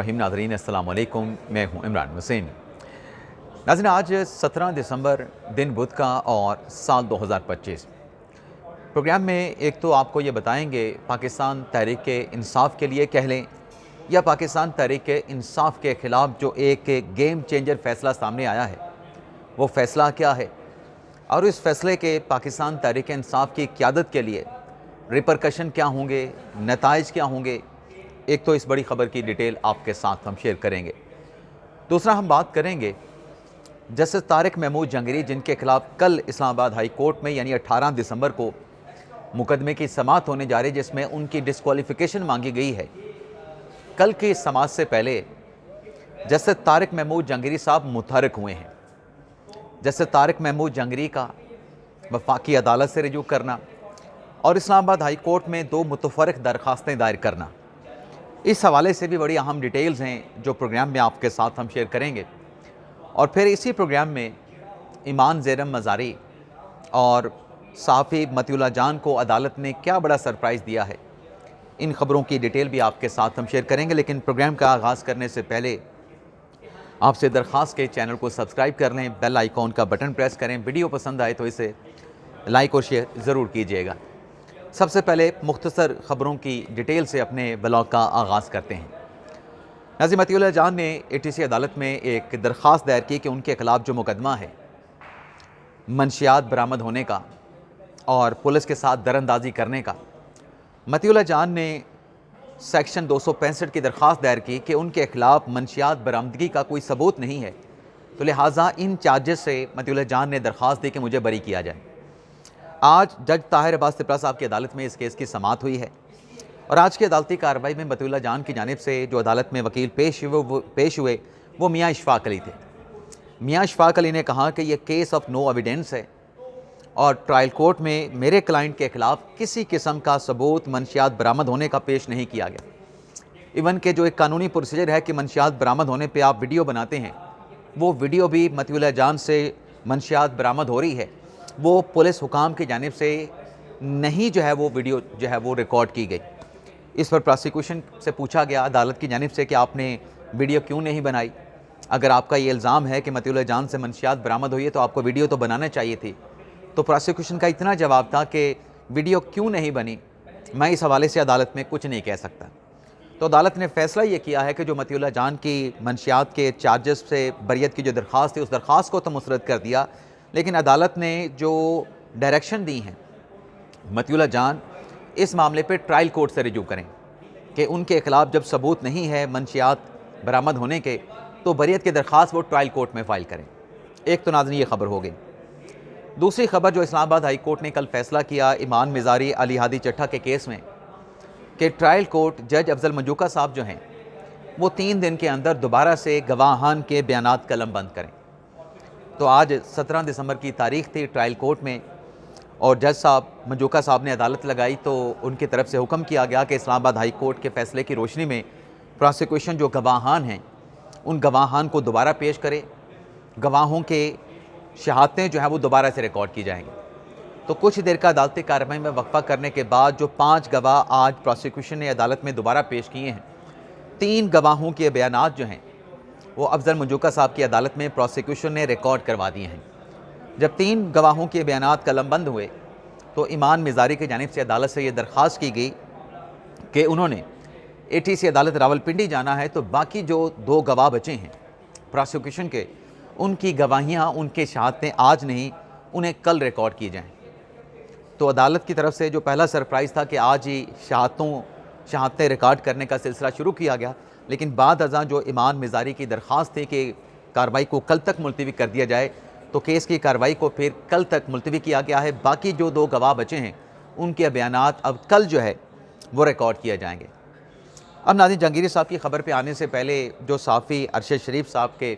रहीम नाज़रीन अस्सलाम वालेकुम, मैं हूं इमरान हुसैन। नाज़रीन, आज 17 दिसंबर दिन बुध का और साल 2025। प्रोग्राम में एक तो आपको ये बताएंगे पाकिस्तान तहरीक इंसाफ के लिए कह लें या पाकिस्तान तहरीक इंसाफ के ख़िलाफ़ जो एक गेम चेंजर फ़ैसला सामने आया है, वो फ़ैसला क्या है और इस फ़ैसले के पाकिस्तान तहरीक इंसाफ की क़यादत के लिए रिपरकशन क्या होंगे, नताइज क्या होंगे। एक तो इस बड़ी ख़बर की डिटेल आपके साथ हम शेयर करेंगे। दूसरा, हम बात करेंगे जस्टिस तारिक महमूद जंगरी, जिनके खिलाफ कल इस्लामाबाद हाई कोर्ट में यानी 18 दिसंबर को मुकदमे की समाअत होने जा रही है, जिसमें उनकी डिस्क्वालिफिकेशन मांगी गई है। कल की समाअत से पहले जस्टिस तारिक महमूद जंगरी साहब मुतहर्रिक हुए हैं। जस्टिस तारिक महमूद जंगरी का वफाकी अदालत से रिजू करना और इस्लामाबाद हाई कोर्ट में 2 मुतफ़र्रिक़ दरख्वास्तें दायर करना, इस हवाले से भी बड़ी अहम डिटेल्स हैं जो प्रोग्राम में आपके साथ हम शेयर करेंगे। और फिर इसी प्रोग्राम में ईमान ज़ेरम मज़ारी और सहाफ़ी मतीउल्लाह जान को अदालत ने क्या बड़ा सरप्राइज़ दिया है, इन ख़बरों की डिटेल भी आपके साथ हम शेयर करेंगे। लेकिन प्रोग्राम का आगाज़ करने से पहले आपसे दरख्वास्त के चैनल को सब्सक्राइब कर लें, बेल आइकॉन का बटन प्रेस करें। वीडियो पसंद आए तो इसे लाइक और शेयर ज़रूर कीजिएगा। सबसे पहले मुख्तसर ख़बरों की डिटेल से अपने ब्लॉग का आगाज़ करते हैं। नाज़िम मतीउल्लाह जान ने ATC अदालत में एक दरख्वास्त दायर की कि उनके ख़िलाफ़ जो मुकदमा है मंशियात बरामद होने का और पुलिस के साथ दरअंदाज़ी करने का, मतीउल्लाह जान ने सेक्शन 265 की दरख्वास्त दायर की कि उनके ख़िलाफ़ मंशियात बरामदगी का कोई सबूत नहीं है, तो लिहाजा इन चार्जेस से मतीउल्लाह जान ने दरख्वास्त दी कि मुझे बरी किया जाए। आज जज ताहिर अब्बास तिपरा साहब की अदालत में इस केस की समाअत हुई है और आज की अदालती कार्रवाई में मतीउल्लाह जान की जानिब से जो अदालत में वकील पेश हुए वो मियाँ इशफाक अली थे। मियाँ इशफाक अली ने कहा कि यह केस ऑफ नो एविडेंस है और ट्रायल कोर्ट में मेरे क्लाइंट के ख़िलाफ़ किसी किस्म का सबूत मंशियात बरामद होने का पेश नहीं किया गया। इवन के जो एक कानूनी प्रोसीजर है कि मंशियात बरामद होने पर आप वीडियो बनाते हैं, वो वीडियो भी मतीउल्लाह जान से मंशियात बरामद हो रही है, वो पुलिस हुकाम की जानिब से नहीं जो है वो वीडियो जो है वो रिकॉर्ड की गई। इस पर प्रोसिक्यूशन से पूछा गया अदालत की जानिब से कि आपने वीडियो क्यों नहीं बनाई। अगर आपका ये इल्ज़ाम है कि मतीउल्लाह जान से मंशियात बरामद हुई है तो आपको वीडियो तो बनाना चाहिए थी। तो प्रोसिक्यूशन का इतना जवाब था कि वीडियो क्यों नहीं बनी, मैं इस हवाले से अदालत में कुछ नहीं कह सकता। तो अदालत ने फ़ैसला ये किया है कि जो मतीउल्लाह जान की मंशियात के चार्जेस से बरियत की जो दरख्वास्त थी, उस दरख्वास्त को तो मुस्तरद कर दिया, लेकिन अदालत ने जो डायरेक्शन दी हैं मतीउल्लाह जान इस मामले पे ट्रायल कोर्ट से रिजू करें कि उनके ख़िलाफ़ जब सबूत नहीं है मंशियात बरामद होने के, तो बरियत की दरख्वास्त वो ट्रायल कोर्ट में फ़ाइल करें। एक तो नाज़रीन ये ख़बर हो गई। दूसरी ख़बर जो इस्लामाबाद हाई कोर्ट ने कल फ़ैसला किया ईमान मिज़ारी अली हादी चट्ठा के केस में कि ट्रायल कोर्ट जज अफजल मंजूका साहब जो हैं वो 3 दिन के अंदर दोबारा से गवाहान के बयानात कलम बंद करें। तो आज 17 दिसंबर की तारीख़ थी ट्रायल कोर्ट में और जज साहब मंजूका साहब ने अदालत लगाई, तो उनकी तरफ से हुक्म किया गया कि इस्लामाबाद हाई कोर्ट के फ़ैसले की रोशनी में प्रोसिक्यूशन जो गवाहान हैं उन गवाहान को दोबारा पेश करे, गवाहों के शहादतें जो है वो दोबारा से रिकॉर्ड की जाएंगी। तो कुछ देर का अदालती कार्रवाई में वक्फा करने के बाद जो 5 गवाह आज प्रोसिक्यूशन ने अदालत में दोबारा पेश किए हैं, 3 गवाहों के बयानात जो हैं वो अफजल मंजूका साहब की अदालत में प्रोसिक्यूशन ने रिकॉर्ड करवा दिए हैं। जब 3 गवाहों के बयानात कलमबंद हुए तो ईमान मिज़ारी की जानिब से अदालत से ये दरख्वास्त की गई कि उन्होंने ATC अदालत रावलपिंडी जाना है, तो बाकी जो 2 गवाह बचे हैं प्रोसिक्यूशन के, उनकी गवाहियाँ, उनके शहादतें आज नहीं, उन्हें कल रिकॉर्ड की जाएँ। तो अदालत की तरफ से जो पहला सरप्राइज़ था कि आज ही शहादतें रिकॉर्ड करने का सिलसिला शुरू किया गया, लेकिन बाद अज़ां जो ईमान मिज़ारी की दरख्वास्त थी कि कार्रवाई को कल तक मुलतवी कर दिया जाए, तो केस की कार्रवाई को फिर कल तक मुलतवी किया गया है। बाकी जो 2 गवाह बचे हैं उनके बयानात अब कल जो है वो रिकॉर्ड किए जाएंगे। अब नाज़रीन, जंगीरी साहब की ख़बर पे आने से पहले जो सहाफ़ी अरशद शरीफ साहब के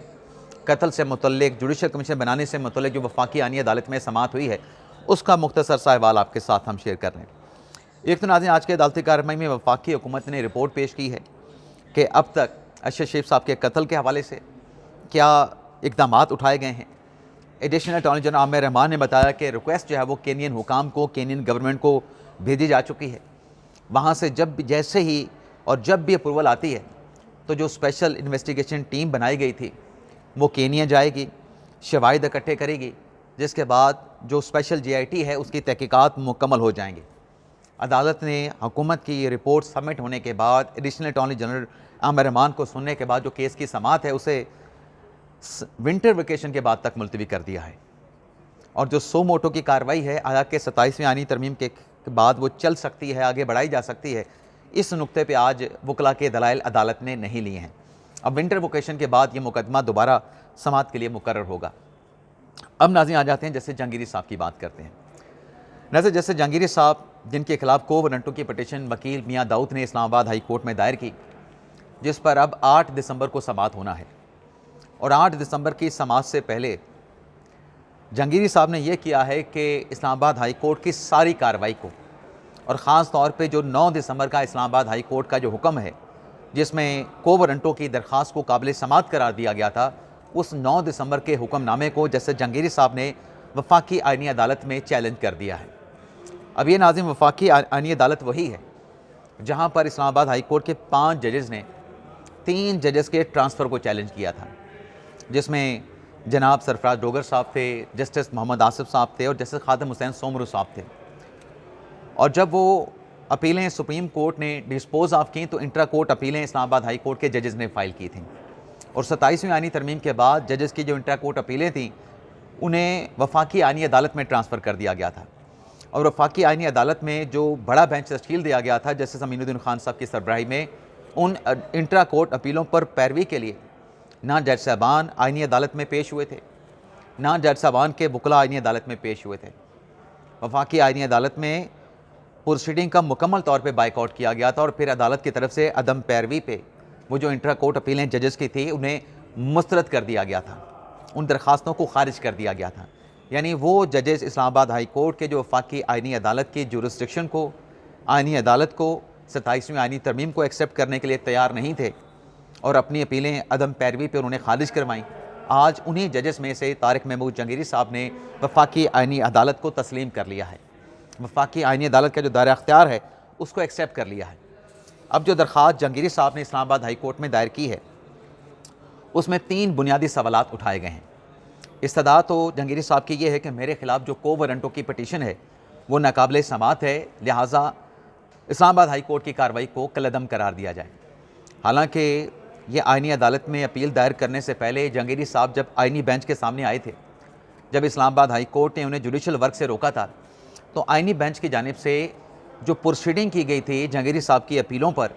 कत्ल से मुतल्लिक जुडिशल कमीशन बनाने से मुतल्लिक जो वफाकी आनी अदालत में समाअत हुई है, उसका मुख्तसर सा अहवाल आपके साथ हम शेयर कर रहे हैं। एक तो नाज़रीन, आज के अदालती कार्रवाई में वफाकी हुकूमत ने रिपोर्ट पेश की है कि अब तक अरशद शरीफ साहब के कत्ल के हवाले से क्या इक़दामात उठाए गए हैं। Additional attorney general Aamir Rahman ने बताया कि रिक्वेस्ट जो है वो केनियन हुकाम को, केनियन गवर्नमेंट को भेजी जा चुकी है। वहाँ से जैसे ही और जब भी अप्रूवल आती है तो जो स्पेशल इन्वेस्टिगेशन टीम बनाई गई थी वो केनिया जाएगी, शवाहिद इकट्ठे करेगी, जिसके बाद जो स्पेशल JIT है उसकी तहकीकात मुकम्मल हो जाएंगी। अदालत ने हुकूमत की ये रिपोर्ट सबमिट होने के बाद additional attorney general Aamir Rahman को सुनने के बाद जो केस की समाअत है उसे विंटर वेकेशन के बाद तक मुलतवी कर दिया है। और जो सो मोटो की कार्रवाई है आया के 27वीं आईनी तरमीम के बाद वो चल सकती है, आगे बढ़ाई जा सकती है, इस नुक्ते पे आज वकला के दलाइल अदालत ने नहीं लिए हैं। अब विंटर वेकेशन के बाद ये मुकदमा दोबारा समाअत के लिए मुकर्रर होगा। अब नाज़रीन आ जाते हैं जैसे जहांगीरी साहब की बात करते हैं। नाज़रीन जैसे जहांगीरी साहब जिनके खिलाफ को वारंटों की पटिशन वकील मियाँ दाऊद ने इस्लामाबाद हाई कोर्ट में दायर की, जिस पर अब 8 दिसंबर को समाअत होना है। और 8 दिसंबर की समाअत से पहले जहांगीरी साहब ने यह किया है कि इस्लामाबाद हाई कोर्ट की सारी कार्रवाई को, और ख़ास तौर पे जो 9 दिसंबर का इस्लामाबाद हाई कोर्ट का जो हुक्म है जिसमें को वारंटों की दरख्वास्त को काबिल समाअत करार दिया गया था, उस 9 दिसंबर के हुक्मनामे को जैसे जहांगीरी साहब ने वफाकी आईनी अदालत में चैलेंज कर दिया है। अब ये नाज़िम वफाकी आईनी अदालत वही है जहाँ पर इस्लामाबाद हाई कोर्ट के 5 जजेस ने 3 जजेस के ट्रांसफ़र को चैलेंज किया था, जिसमें जनाब सरफराज डोगर साहब थे, जस्टिस मोहम्मद आसिफ साहब थे और जस्टिस खादिम हुसैन सोमरू साहब थे। और जब वो अपीलें सुप्रीम कोर्ट ने डिस्पोज ऑफ की तो इंट्रा कोर्ट अपीलें इस्लामाबाद हाई कोर्ट के जजेस ने फ़ाइल की थी। और 27वीं आईनी तरमीम के बाद जजेस की जो इंट्रा कोर्ट अपीलें थीं उन्हें वफाकी आईनी अदालत में ट्रांसफ़र कर दिया गया था। और वफाकी आईनी अदालत में जो बड़ा बेंच तश्कील दिया गया था जस्टिस अमीनुद्दीन खान साहब की सरबराही में, उन इंट्रा कोर्ट अपीलों पर पैरवी के लिए ना जज साहबान आईनी अदालत में पेश हुए थे, ना जज साहबान के वकला आईनी अदालत में पेश हुए थे। वफाकी आईनी अदालत में प्रोसीडिंग का मुकम्मल तौर पे बाइकआउट किया गया था और फिर अदालत की तरफ से अदम पैरवी पे वो जो इंट्रा कोर्ट अपीलें जजेस की थी उन्हें मुस्तरद कर दिया गया था, उन दरख्वास्तों को खारिज कर दिया गया था। यानी वो जजेस इस्लामाबाद हाई कोर्ट के जो वफाकी आईनी अदालत की जुरिस्डिक्शन को, आईनी अदालत को 27वीं आईनी तरमीम को एक्सेप्ट करने के लिए तैयार नहीं थे और अपनी अपीलें अदम पैरवी पर उन्होंने खारिज करवाईं। आज उन्हीं जजेस में से तारिक महमूद जहांगीरी साहब ने वफाकी आईनी अदालत को तस्लीम कर लिया है, वफाकी आईनी अदालत का जो दायरा अख्तियार है उसको एक्सेप्ट कर लिया है। अब जो दरख्वास्त जहांगीरी साहब ने इस्लामाबाद हाई कोर्ट में दायर की है उसमें 3 बुनियादी सवालात उठाए गए हैं। इस्तदा तो जहांगीरी साहब की ये है कि मेरे खिलाफ जो को वारंटों की पटिशन है वो नाकाबिले समाअत है, लिहाजा इस्लामाबाद हाई कोर्ट की कार्रवाई को कलअदम करार दिया जाए। हालांकि ये आईनी अदालत में अपील दायर करने से पहले जहांगीरी साहब जब आईनी बेंच के सामने आए थे, जब इस्लामाबाद हाई कोर्ट ने उन्हें जुडिशल वर्क से रोका था, तो आईनी बेंच की जानिब से जो प्रोसीडिंग की गई थी जहांगीरी साहब की अपीलों पर,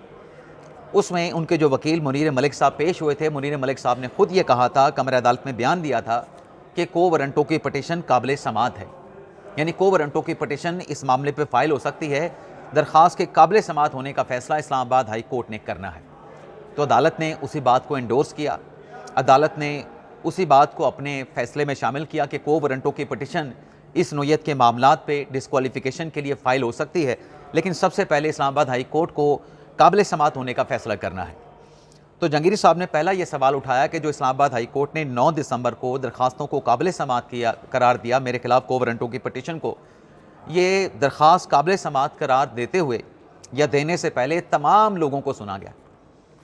उसमें उनके जो वकील मुनीर मलिक साहब पेश हुए थे, मुनीर मलिक साहब ने खुद ये कहा था, कमरे अदालत में बयान दिया था कि को वारंटों की पटिशन काबिल समाअत है। यानी को वारंटों की पटिशन इस मामले पर फ़ाइल हो सकती है, दरख्वास्त के काबिल समाअत होने का फ़ैसला इस्लामाबाद हाई कोर्ट ने करना है। तो अदालत ने उसी बात को एंडोर्स किया, अदालत ने उसी बात को अपने फ़ैसले में शामिल किया कि को वारंटों की पटिशन इस नोयत के मामलात पे डिस्क्वालिफिकेशन के लिए फ़ाइल हो सकती है, लेकिन सबसे पहले इस्लामाबाद हाई कोर्ट को काबिल समाअत होने का फ़ैसला करना है। तो जहांगीरी साहब ने पहला ये सवाल उठाया कि जो इस्लामाबाद हाई कोर्ट ने 9 दिसंबर को दरख्वास्तों को काबिल समाअत करार दिया, मेरे खिलाफ को वारंटों की पटिशन को, ये दरख्वास्त काबिल समाअत करार देते हुए या देने से पहले तमाम लोगों को सुना गया।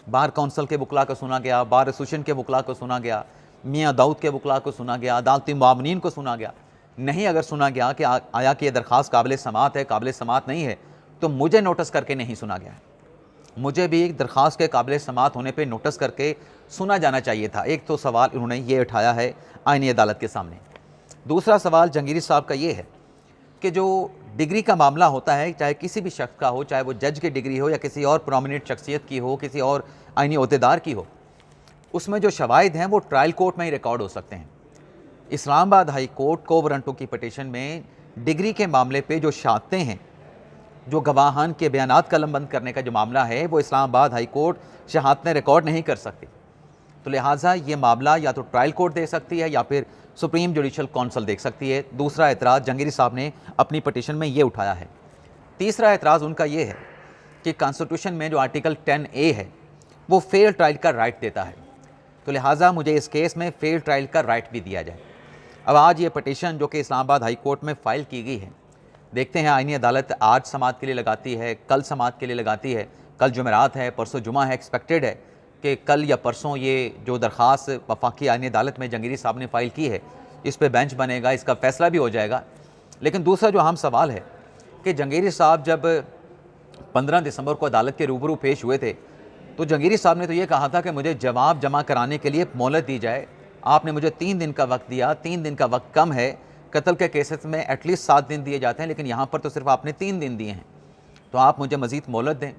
बार कौंसल के वकला को सुना गया, बार एसोसिएशन के वकला को सुना गया, मियाँ दाऊद के वकला को सुना गया, अदालती मुआवनीन को सुना गया। नहीं अगर सुना गया कि आया कि यह दरख्वास्त काबिल समाअत है, काबिल समाअत नहीं है, तो मुझे नोटिस करके नहीं सुना गया। मुझे भी एक दरख्वास्त के काबिल समाअत होने पे नोटिस करके सुना जाना चाहिए था। एक तो सवाल इन्होंने ये उठाया है आईनी अदालत के सामने। दूसरा सवाल जहांगीरी साहब का ये है कि जो डिग्री का मामला होता है, चाहे किसी भी शख्स का हो, चाहे वो जज की डिग्री हो या किसी और प्रोमिनेंट शख्सियत की हो, किसी और आईनी ओहदेदार की हो, उसमें जो शवाहिद हैं वो ट्रायल कोर्ट में ही रिकॉर्ड हो सकते हैं। इस्लामाबाद हाई कोर्ट को वारंटों की पटिशन में डिग्री के मामले पे जो शहादतें हैं, जो गवाहान के बयानात कलमबंद करने का जो मामला है, वो इस्लामाबाद हाई कोर्ट शहादतें रिकॉर्ड नहीं कर सकती। तो लिहाजा ये मामला या तो ट्रायल कोर्ट दे सकती है या फिर सुप्रीम जुडिशल काउंसिल देख सकती है। दूसरा एतराज़ जहांगीरी साहब ने अपनी पटिशन में ये उठाया है। तीसरा एतराज़ उनका ये है कि कॉन्स्टिट्यूशन में जो आर्टिकल 10A है वो फेयर ट्रायल का राइट देता है, तो लिहाजा मुझे इस केस में फेयर ट्रायल का राइट भी दिया जाए। अब आज ये पटिशन जो कि इस्लामाबाद हाई कोर्ट में फ़ाइल की गई है, देखते हैं आईनी अदालत आज समाअत के लिए लगाती है, कल समाअत के लिए लगाती है, कल जुमेरात है, परसों जुमा है, एक्सपेक्टेड है कि कल या परसों ये जो दरख्वास्त वफाकी आईनी अदालत में जहांगीरी साहब ने फ़ाइल की है, इस पर बेंच बनेगा, इसका फ़ैसला भी हो जाएगा। लेकिन दूसरा जो अहम सवाल है कि जहांगीरी साहब जब 15 दिसंबर को अदालत के रूबरू पेश हुए थे, तो जहांगीरी साहब ने तो ये कहा था कि मुझे जवाब जमा कराने के लिए मोहलत दी जाए। आपने मुझे 3 दिन का वक्त दिया, 3 दिन का वक्त कम है। कत्ल के केसेस में एटलीस्ट 7 दिन दिए जाते हैं, लेकिन यहाँ पर तो सिर्फ आपने 3 दिन दिए हैं। तो आप मुझे मज़ीद मोहलत दें,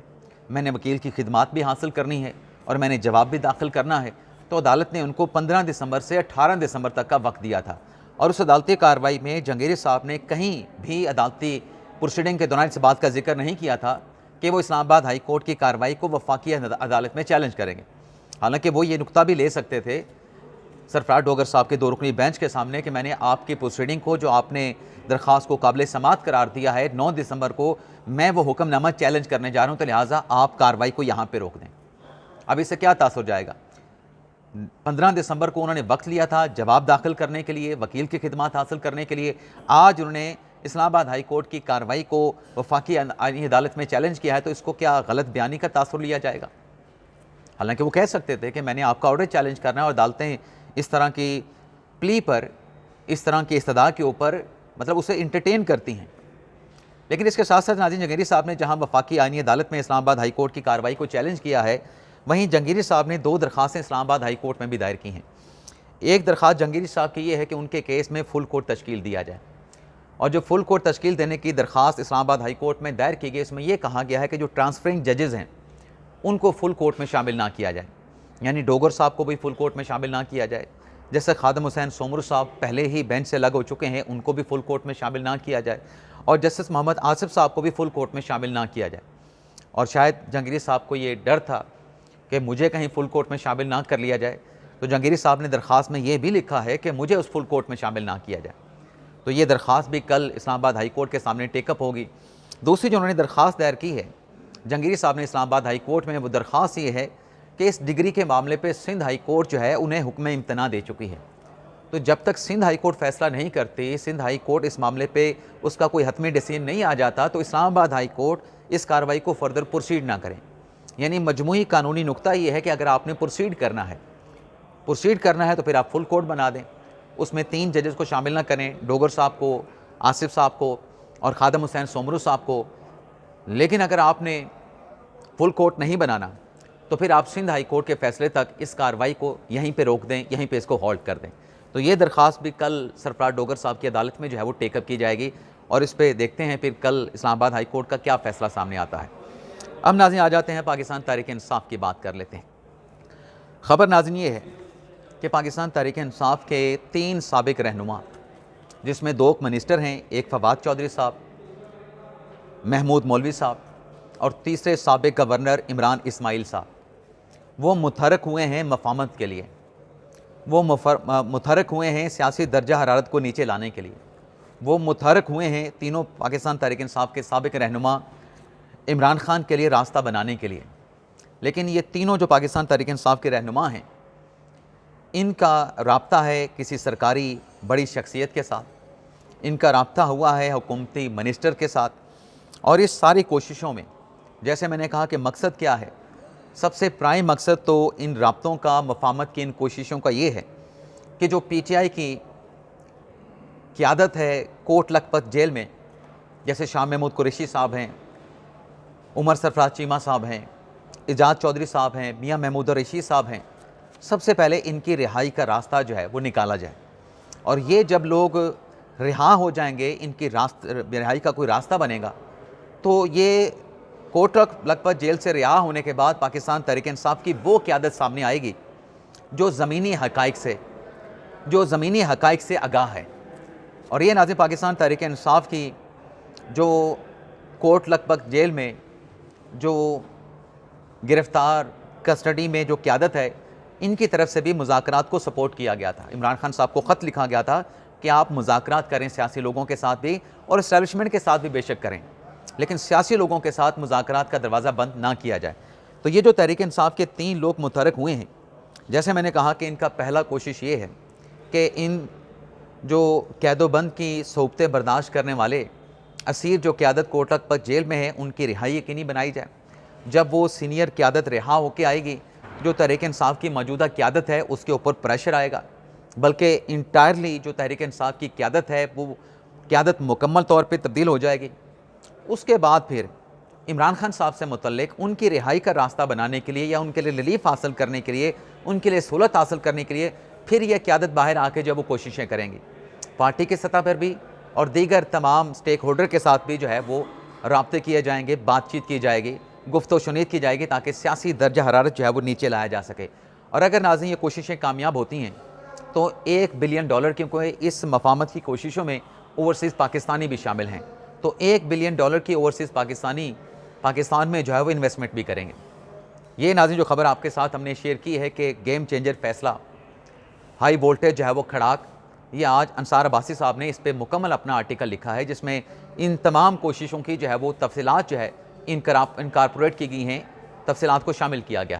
मैंने वकील की खिदमात भी हासिल करनी है और मैंने जवाब भी दाखिल करना है। तो अदालत ने उनको 15 दिसंबर से 18 दिसंबर तक का वक्त दिया था और उस अदालती कार्रवाई में जहांगीरी साहब ने कहीं भी अदालती प्रोसीडिंग के दौरान इस बात का जिक्र नहीं किया था कि वो इस्लामाबाद हाई कोर्ट की कार्रवाई को वफाकी अदालत में चैलेंज करेंगे। हालांकि वो ये नुक्ता भी ले सकते थे सरफराज डोगर साहब के 2 रुकनी बेंच के सामने कि मैंने आपकी प्रोसीडिंग को, जो आपने दरख्वास्त को काबिल समाअत करार दिया है 9 दिसंबर को, मैं वो हुक्मनामा चैलेंज करने जा रहा हूँ, तो लिहाजा आप कार्रवाई को यहाँ पर रोक दें। अब इससे क्या तासुर जाएगा? 15 दिसंबर को उन्होंने वक्त लिया था जवाब दाखिल करने के लिए, वकील की खिदमत हासिल करने के लिए। आज उन्होंने इस्लामाबाद हाई कोर्ट की कार्रवाई को वफाकी आईनी अदालत में चैलेंज किया है, तो इसको क्या गलत बयानी का तासुर लिया जाएगा? हालांकि वो कह सकते थे कि मैंने आपका ऑर्डर चैलेंज करना है और अदालतें इस तरह की प्ली पर, इस तरह की इस्तदा के ऊपर मतलब उसे इंटरटेन करती हैं। लेकिन इसके साथ साथ नाज़रीन, जहांगीरी साहब ने जहां वफाकी आईनी अदालत में इस्लामाबाद हाई कोर्ट की कार्रवाई को चैलेंज किया है, वहीं जहांगीरी साहब ने 2 दरख्वास्तें इस्लामाबाद हाई कोर्ट में भी दायर की हैं। एक दरख्वास्त जहांगीरी साहब की ये है कि उनके केस में फुल कोर्ट तश्कील दिया जाए, और जो फुल कोर्ट तश्कील देने की दरख्वास्त इस्लामाबाद हाई कोर्ट में दायर की गई, इसमें यह कहा गया है कि जो ट्रांसफरिंग जजेज़ हैं उनको फुल कोर्ट में शामिल ना किया जाए, यानी डोगर साहब को भी फुल कोर्ट में शामिल ना किया जाए। जैसे खादम हुसैन सोमरू साहब पहले ही बेंच से अलग हो चुके हैं, उनको भी फुल कोर्ट में शामिल ना किया जाए, और जस्टिस मोहम्मद आसिफ साहब को भी फुल कोर्ट में शामिल ना किया जाए। और शायद जहांगीरी साहब को ये डर था कि मुझे कहीं फुल कोर्ट में शामिल ना कर लिया जाए, तो जहांगीरी साहब ने दरख्वास्त में ये भी लिखा है कि मुझे उस फुल कोर्ट में शामिल ना किया जाए। तो ये दरख्वास्त भी कल इस्लामाबाद हाई कोर्ट के सामने टेकअप होगी। दूसरी जो उन्होंने दरख्वास्त दायर की है जहांगीरी साहब ने इस्लामाबाद हाई कोर्ट में, वो दरख्वास्त ये है कि इस डिग्री के मामले पर सिंध हाई कोर्ट जो है उन्हें हुक्म इम्तना दे चुकी है। तो जब तक सिंध हाई कोर्ट फैसला नहीं करती, सिंध हाई कोर्ट इस मामले पे उसका कोई हतमी डिसीजन नहीं आ जाता, तो इस्लामाबाद हाई कोर्ट इस कार्रवाई को फर्दर प्रोसीड ना करें। यानी मजमूई कानूनी नुक्ता ये है कि अगर आपने प्रोसीड करना है तो फिर आप फुल कोर्ट बना दें, उसमें 3 जजेस को शामिल ना करें, डोगर साहब को, आसिफ साहब को और खादम हुसैन सोमरू साहब को। लेकिन अगर आपने फुल कोर्ट नहीं बनाना तो फिर आप सिंध हाई कोर्ट के फैसले तक इस कार्रवाई को यहीं पर रोक दें, यहीं पर इसको हॉल्ट कर दें। तो ये दरख्वास्त भी कल सरफराज डोगर साहब की अदालत में जो है वो टेकअप की जाएगी, और इस पर देखते हैं फिर कल इस्लामाबाद हाई कोर्ट का क्या फ़ैसला सामने आता है। अब नाज़रीन आ जाते हैं पाकिस्तान तहरीक इंसाफ की बात कर लेते हैं। ख़बर नाज़रीन ये है कि पाकिस्तान तहरीक इंसाफ के 3 साबिक रहनुमा, जिसमें 2 मिनिस्टर हैं, एक फवाद चौधरी साहब, महमूद मौलवी साहब, और तीसरे साबिक गवर्नर इमरान इस्माइल साहब, वो मुतहरक हुए हैं मफामत के लिए। वो मुतहरक हुए हैं सियासी दर्जा हरारत को नीचे लाने के लिए। वो मुतहरक हुए हैं तीनों पाकिस्तान तहरीक इंसाफ के साबिक रहनुमा इमरान खान के लिए रास्ता बनाने के लिए। लेकिन ये तीनों जो पाकिस्तान तहरीक इंसाफ के रहनुमा हैं, इनका राब्ता है किसी सरकारी बड़ी शख्सियत के साथ, इनका राब्ता हुआ है हुकूमती मिनिस्टर के साथ। और इस सारी कोशिशों में, जैसे मैंने कहा कि मकसद क्या है, सबसे प्राइम मकसद तो इन राब्तों का, मफामत की इन कोशिशों का ये है कि जो PTI की क़यादत है कोट लखपत जेल में, जैसे शाह महमूद कुरैशी साहब हैं, उमर सरफराज चीमा साहब हैं, इजाज़ चौधरी साहब हैं, मियाँ महमूद रशीद साहब हैं, सबसे पहले इनकी रिहाई का रास्ता जो है वो निकाला जाए। और ये जब लोग रिहा हो जाएंगे, इनकी रिहाई का कोई रास्ता बनेगा, तो ये कोट लखपत जेल से रिहा होने के बाद पाकिस्तान तहरीक इंसाफ की वो क़यादत सामने आएगी जो ज़मीनी हक़ाइक़ से आगाह है। और ये नाज़रीन पाकिस्तान तहरीक इंसाफ की जो कोट लखपत जेल में जो गिरफ़्तार कस्टडी में जो क़यादत है, इनकी तरफ से भी मुज़ाकरात को सपोर्ट किया गया था। इमरान खान साहब को ख़त लिखा गया था कि आप मुज़ाकरात करें सियासी लोगों के साथ भी और इस्टेब्लिशमेंट के साथ भी बेशक करें, लेकिन सियासी लोगों के साथ मुज़ाकरात का दरवाज़ा बंद ना किया जाए। तो ये जो तहरीक इंसाफ के 3 लोग मुतहरक हुए हैं, जैसे मैंने कहा कि इनका पहला कोशिश ये है कि इन जो कैदोबंद की सोबतें बर्दाश्त करने वाले असीर जो क़यादत कोट लखपत जेल में है, उनकी रिहाई यकीनी बनाई जाए। जब वो सीनियर क़यादत रिहा होकर आएगी जो तहरीक इंसाफ की मौजूदा क़यादत है उसके ऊपर प्रेशर आएगा, बल्कि इंटायरली जो तहरीक इंसाफ की क़यादत है वो क़यादत मुकम्मल तौर पे तब्दील हो जाएगी। उसके बाद फिर इमरान खान साहब से मुतल्लिक उनकी रिहाई का रास्ता बनाने के लिए या उनके लिए रिलीफ हासिल करने के लिए, उनके लिए सहूलत हासिल करने के लिए फिर यह क़यादत बाहर आके जो वो कोशिशें करेंगी। पार्टी की सतह पर भी और दीगर तमाम स्टेक होल्डर के साथ भी जो है वो राब्ते किए जाएंगे, बातचीत की जाएगी, गुफ्तो-शुनीद की जाएगी ताकि सियासी दर्जा हरारत जो है वो नीचे लाया जा सके। और अगर नाज़रीन ये कोशिशें कामयाब होती हैं तो $1 बिलियन क्योंकि इस मफाहमत की कोशिशों में ओवरसीज़ पाकिस्तानी भी शामिल हैं, तो $1 बिलियन की ओवरसीज़ पाकिस्तानी पाकिस्तान में जो है वो इन्वेस्टमेंट भी करेंगे। ये नाज़रीन जो खबर आपके साथ हमने शेयर की है कि गेम चेंजर फैसला, हाई वोल्टेज जो है वो खड़ाक, ये आज अंसार अब्बासी साहब ने इस पे मुकम्मल अपना आर्टिकल लिखा है जिसमें इन तमाम कोशिशों की जो है वो तफसीलात जो है इनकारपोरेट की गई हैं, तफसीलात को शामिल किया गया